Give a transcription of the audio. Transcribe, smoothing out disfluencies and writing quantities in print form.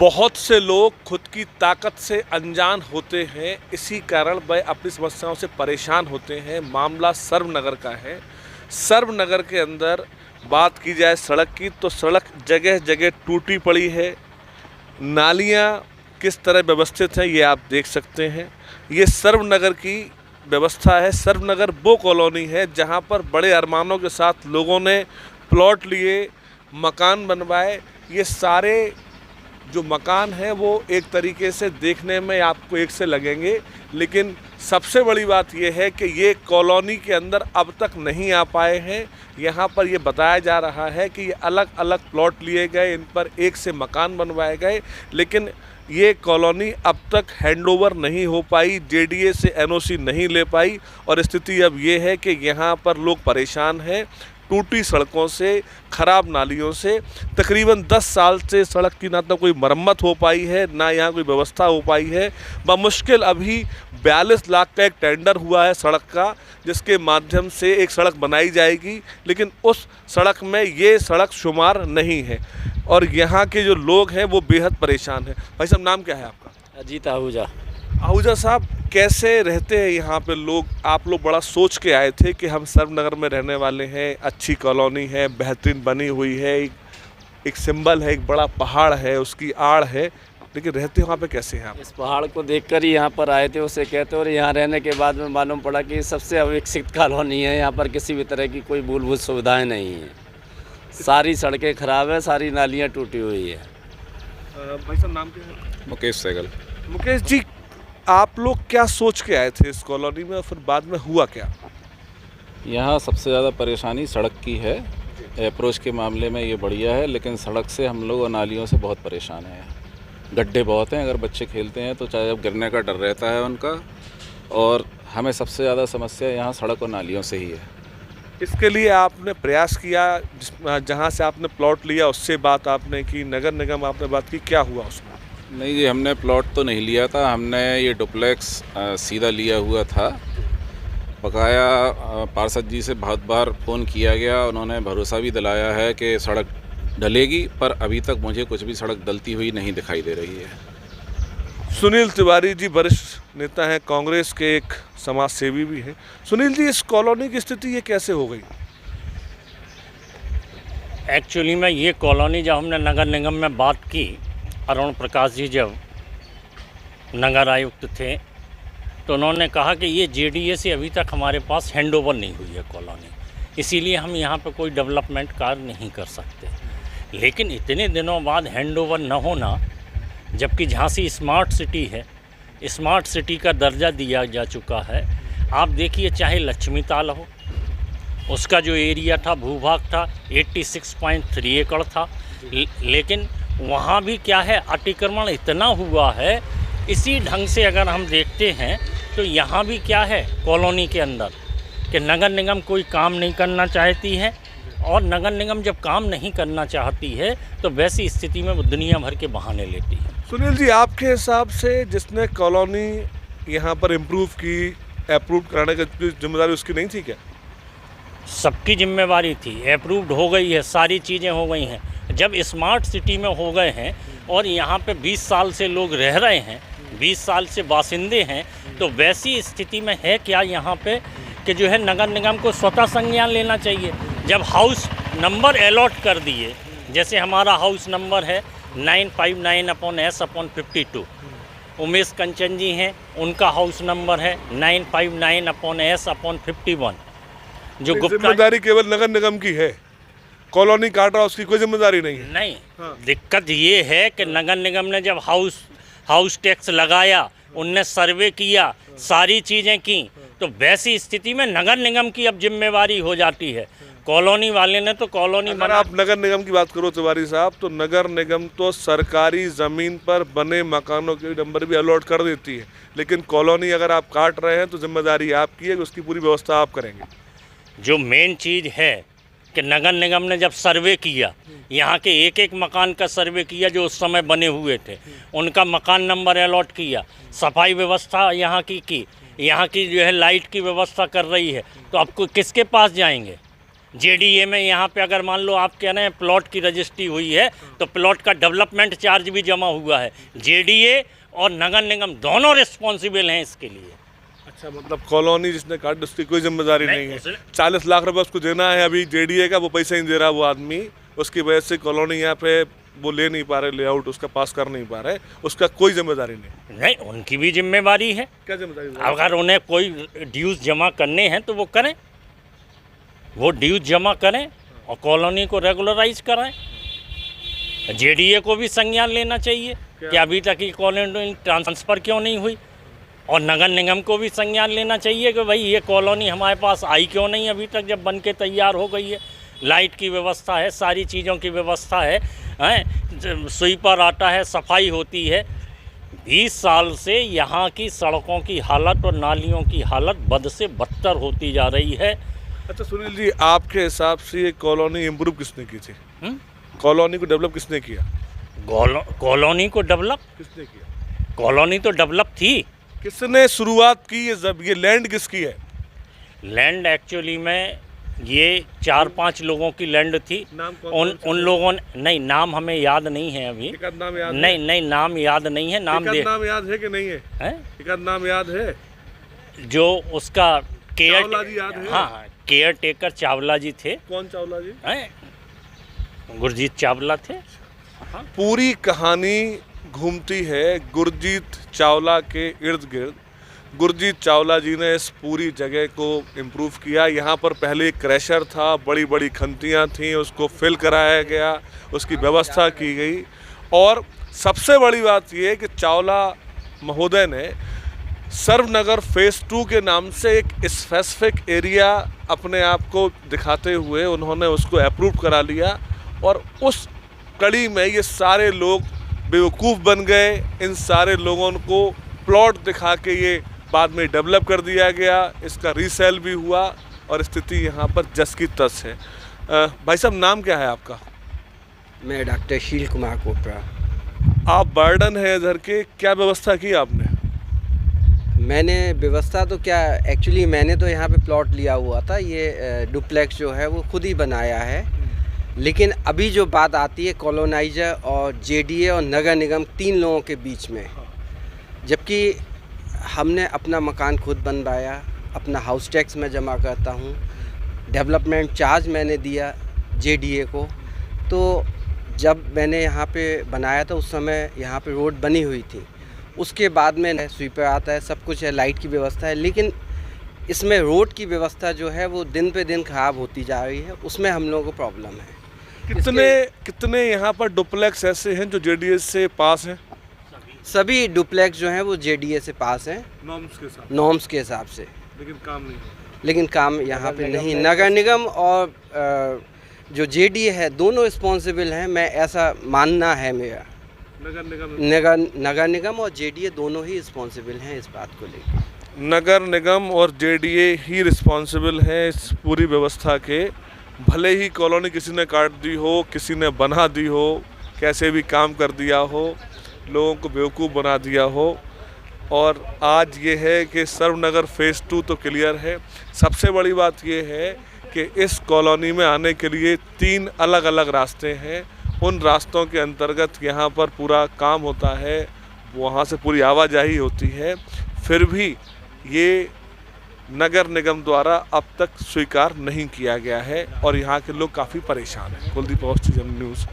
बहुत से लोग खुद की ताकत से अनजान होते हैं, इसी कारण वह अपनी समस्याओं से परेशान होते हैं। मामला सर्वनगर का है। सर्वनगर के अंदर बात की जाए सड़क की, तो सड़क जगह जगह टूटी पड़ी है। नालियाँ किस तरह व्यवस्थित हैं ये आप देख सकते हैं। ये सर्वनगर की व्यवस्था है। सर्वनगर वो कॉलोनी है जहाँ पर बड़े अरमानों के साथ लोगों ने प्लॉट लिए, मकान बनवाए। ये सारे जो मकान हैं वो एक तरीके से देखने में आपको एक से लगेंगे, लेकिन सबसे बड़ी बात यह है कि ये कॉलोनी के अंदर अब तक नहीं आ पाए हैं। यहाँ पर ये बताया जा रहा है कि ये अलग अलग प्लॉट लिए गए, इन पर एक से मकान बनवाए गए, लेकिन ये कॉलोनी अब तक हैंडओवर नहीं हो पाई, जेडीए से एनओसी नहीं ले पाई। और स्थिति अब ये है कि यहाँ पर लोग परेशान हैं टूटी सड़कों से, ख़राब नालियों से। तकरीबन 10 साल से सड़क की ना तो कोई मरम्मत हो पाई है, ना यहाँ कोई व्यवस्था हो पाई है। बमुश्किल अभी 42 लाख का एक टेंडर हुआ है सड़क का, जिसके माध्यम से एक सड़क बनाई जाएगी, लेकिन उस सड़क में ये सड़क शुमार नहीं है और यहाँ के जो लोग हैं वो बेहद परेशान हैं। भाई साहब, नाम क्या है आपका? अजीत आहूजा। आहूजा साहब, कैसे रहते हैं यहाँ पे लोग? आप लोग बड़ा सोच के आए थे कि हम सर्वनगर में रहने वाले हैं, अच्छी कॉलोनी है, बेहतरीन बनी हुई है, एक सिंबल है, एक बड़ा पहाड़ है, उसकी आड़ है, लेकिन रहते वहाँ पे कैसे हैं आप? इस पहाड़ को देखकर ही यहाँ पर आए थे, उसे कहते, और यहाँ रहने के बाद में मालूम पड़ा कि सबसे अविकसित कॉलोनी है। यहाँ पर किसी भी तरह की कोई मूलभूत सुविधाएं नहीं हैं। सारी सड़कें खराब है, सारी नालियाँ टूटी हुई है। भाई साहब, नाम क्या है? मुकेश सहगल। मुकेश जी, आप लोग क्या सोच के आए थे इस कॉलोनी में और फिर बाद में हुआ क्या? यहाँ सबसे ज़्यादा परेशानी सड़क की है। अप्रोच के मामले में ये बढ़िया है, लेकिन सड़क से हम लोग और नालियों से बहुत परेशान हैं। गड्ढे बहुत हैं, अगर बच्चे खेलते हैं तो चाहे अब गिरने का डर रहता है उनका, और हमें सबसे ज़्यादा समस्या यहाँ सड़क और नालियों से ही है। इसके लिए आपने प्रयास किया, जहाँ से आपने प्लॉट लिया उससे बात आपने की, नगर निगम आपने बात की, क्या हुआ उसमें? नहीं जी, हमने प्लॉट तो नहीं लिया था, हमने ये डुप्लेक्स सीधा लिया हुआ था। बकाया पार्षद जी से बहुत बार फ़ोन किया गया, उन्होंने भरोसा भी दिलाया है कि सड़क ढलेगी, पर अभी तक मुझे कुछ भी सड़क डलती हुई नहीं दिखाई दे रही है। सुनील तिवारी जी वरिष्ठ नेता हैं, कांग्रेस के एक समाज सेवी भी हैं। सुनील जी, इस कॉलोनी की स्थिति ये कैसे हो गई? एक्चुअली में ये कॉलोनी जब हमने नगर निगम में बात की, अरुण प्रकाश जी जब नगर आयुक्त थे, तो उन्होंने कहा कि ये जेडीए से अभी तक हमारे पास हैंडओवर नहीं हुई है कॉलोनी, इसीलिए हम यहाँ पे कोई डेवलपमेंट कार्य नहीं कर सकते। लेकिन इतने दिनों बाद हैंडओवर न होना, जबकि झांसी स्मार्ट सिटी है, स्मार्ट सिटी का दर्जा दिया जा चुका है। आप देखिए, चाहे लक्ष्मी ताल हो, उसका जो एरिया था, भूभाग था, 86.3 एकड़ था, लेकिन वहाँ भी क्या है, अतिक्रमण इतना हुआ है। इसी ढंग से अगर हम देखते हैं तो यहाँ भी क्या है कॉलोनी के अंदर कि नगर निगम कोई काम नहीं करना चाहती है, और नगर निगम जब काम नहीं करना चाहती है तो वैसी स्थिति में वो दुनिया भर के बहाने लेती है। सुनील जी, आपके हिसाब से जिसने कॉलोनी यहाँ पर इम्प्रूव की, अप्रूव कराने की जिम्मेदारी उसकी नहीं थी क्या? सबकी जिम्मेवारी थी। अप्रूव्ड हो गई है, सारी चीज़ें हो गई हैं। जब स्मार्ट सिटी में हो गए हैं और यहाँ पे 20 साल से लोग रह रहे हैं, 20 साल से बासिंदे हैं, तो वैसी स्थिति में है क्या यहाँ पे कि जो है नगर निगम को स्वतः संज्ञान लेना चाहिए। जब हाउस नंबर अलॉट कर दिए, जैसे हमारा हाउस नंबर है 959/S/52, उमेश कंचन जी हैं, उनका हाउस नंबर है 959/S/51, जो जिम्मेदारी केवल नगर निगम की है, कॉलोनी काट रहा उसकी कोई जिम्मेदारी नहीं है। नहीं, हाँ। दिक्कत ये है कि नगर निगम ने जब हाउस टैक्स लगाया, उनने सर्वे किया, सारी चीज़ें की, तो वैसी स्थिति में नगर निगम की अब जिम्मेवारी हो जाती है। कॉलोनी वाले ने तो कॉलोनी अगर आप नगर निगम की बात करो तिवारी साहब, तो नगर निगम तो सरकारी ज़मीन पर बने मकानों के नंबर भी अलॉट कर देती है, लेकिन कॉलोनी अगर आप काट रहे हैं तो जिम्मेदारी आपकी है कि उसकी पूरी व्यवस्था आप करेंगे। जो मेन चीज़ है कि नगर निगम ने जब सर्वे किया, यहाँ के एक एक मकान का सर्वे किया जो उस समय बने हुए थे, उनका मकान नंबर अलॉट किया, सफाई व्यवस्था यहाँ की यहाँ की जो है लाइट की व्यवस्था कर रही है, तो अब किसके पास जाएंगे? जेडीए में यहाँ पे अगर मान लो आप कह रहे हैं प्लॉट की रजिस्ट्री हुई है तो प्लॉट का डेवलपमेंट चार्ज भी जमा हुआ है। जेडीए और नगर निगम दोनों रिस्पॉन्सिबल हैं इसके लिए। अच्छा, मतलब कॉलोनी जिसने काट उसकी कोई जिम्मेदारी नहीं है। उसने- 40 लाख रुपए उसको देना है अभी जेडीए का, वो पैसा नहीं दे रहा वो आदमी, उसकी वजह से कॉलोनी यहाँ पे वो ले नहीं पा रहे, लेआउट उसका पास कर नहीं पा रहे, उसका कोई जिम्मेदारी नहीं। नहीं, उनकी भी जिम्मेवारी है। क्या जिम्मेदारी? अगर उन्हें कोई ड्यूज जमा करने हैं तो वो करें, वो ड्यूज जमा करें और कॉलोनी को रेगुलराइज कराएं। जेडीए को भी संज्ञान लेना चाहिए कि अभी तक ये कॉलोनी ट्रांसफ़र क्यों नहीं हुई, और नगर निगम को भी संज्ञान लेना चाहिए कि भाई ये कॉलोनी हमारे पास आई क्यों नहीं अभी तक, जब बन के तैयार हो गई है। लाइट की व्यवस्था है, सारी चीज़ों की व्यवस्था है, स्वीपर आता है, सफाई होती है। 20 साल से यहाँ की सड़कों की हालत और नालियों की हालत बद से बदतर होती जा रही है। अच्छा सुनील जी, आपके हिसाब से ये कॉलोनी इम्प्रूव किसने की थी? कॉलोनी को डेवलप किसने किया? कॉलोनी को डेवलप किसने किया? कॉलोनी तो डेवलप थी। किसने शुरुआत की? ये लैंड किसकी है? लैंड एक्चुअली में ये 4-5 लोगों की लैंड थी। नाम कौन उन लोगों ने, नहीं नाम हमें याद नहीं है अभी। एक आध नाम याद है? नहीं नाम याद नहीं है। नाम एक आध दे नाम याद है कि नहीं है? हैं? एक आध नाम याद है? जो उसका चावला जी याद है? हाँ, केयर टेकर चावला जी थे। कौन चावला जी? हैं? गुरजीत चावला थे। पूरी कहानी घूमती है गुरजीत चावला के इर्द गिर्द। गुरजीत चावला जी ने इस पूरी जगह को इम्प्रूव किया। यहाँ पर पहले एक क्रैशर था, बड़ी बड़ी खंतियाँ थीं, उसको फिल कराया गया, उसकी व्यवस्था की गई। और सबसे बड़ी बात यह है कि चावला महोदय ने सर्वनगर फेज़ 2 के नाम से एक स्पेसिफिक एरिया अपने आप को दिखाते हुए उन्होंने उसको अप्रूव करा लिया, और उस कड़ी में ये सारे लोग बेवकूफ़ बन गए। इन सारे लोगों को प्लॉट दिखा के ये बाद में डेवलप कर दिया गया, इसका रीसेल भी हुआ, और स्थिति यहाँ पर जस की तस है। भाई साहब, नाम क्या है आपका? मैं डॉक्टर शील कुमार कोपरा। आप बर्डन है इधर के, क्या व्यवस्था की आपने? मैंने व्यवस्था तो क्या, एक्चुअली मैंने तो यहाँ पे प्लॉट लिया हुआ था। ये डुप्लेक्स जो है वो खुद ही बनाया है। लेकिन अभी जो बात आती है कॉलोनाइजर और जेडीए और नगर निगम 3 लोगों के बीच में, जबकि हमने अपना मकान खुद बनवाया, अपना हाउस टैक्स मैं जमा करता हूँ, डेवलपमेंट चार्ज मैंने दिया जेडीए को। तो जब मैंने यहाँ पे बनाया था उस समय यहाँ पे रोड बनी हुई थी, उसके बाद में स्वीपर आता है, सब कुछ है, लाइट की व्यवस्था है, लेकिन इसमें रोड की व्यवस्था जो है वो दिन पे दिन ख़राब होती जा रही है। उसमें हम लोगों को प्रॉब्लम है। कितने यहाँ पर डुप्लेक्स ऐसे हैं जो जेडीए से पास हैं? सभी डुप्लेक्स जो हैं वो जेडीए से पास हैं, नॉर्म्स के साथ, नॉर्म्स के हिसाब से। लेकिन काम नहीं है। लेकिन काम यहाँ पे नहीं। नगर निगम और जो जेडीए है दोनों रिस्पॉन्सिबल हैं, मैं ऐसा मानना है मेरा। नगर निगम और जेडीए दोनों ही रिस्पॉन्सिबल हैं इस बात को लेकर। नगर निगम और जेडीए ही रिस्पॉन्सिबल हैं इस पूरी व्यवस्था के। भले ही कॉलोनी किसी ने काट दी हो, किसी ने बना दी हो, कैसे भी काम कर दिया हो, लोगों को बेवकूफ़ बना दिया हो। और आज ये है कि सर्वनगर फेज़ 2 तो क्लियर है। सबसे बड़ी बात ये है कि इस कॉलोनी में आने के लिए 3 अलग अलग रास्ते हैं। उन रास्तों के अंतर्गत यहाँ पर पूरा काम होता है, वहाँ से पूरी आवाजाही होती है। फिर भी ये नगर निगम द्वारा अब तक स्वीकार नहीं किया गया है और यहाँ के लोग काफ़ी परेशान हैं। Kuldeep Awasthi, general news.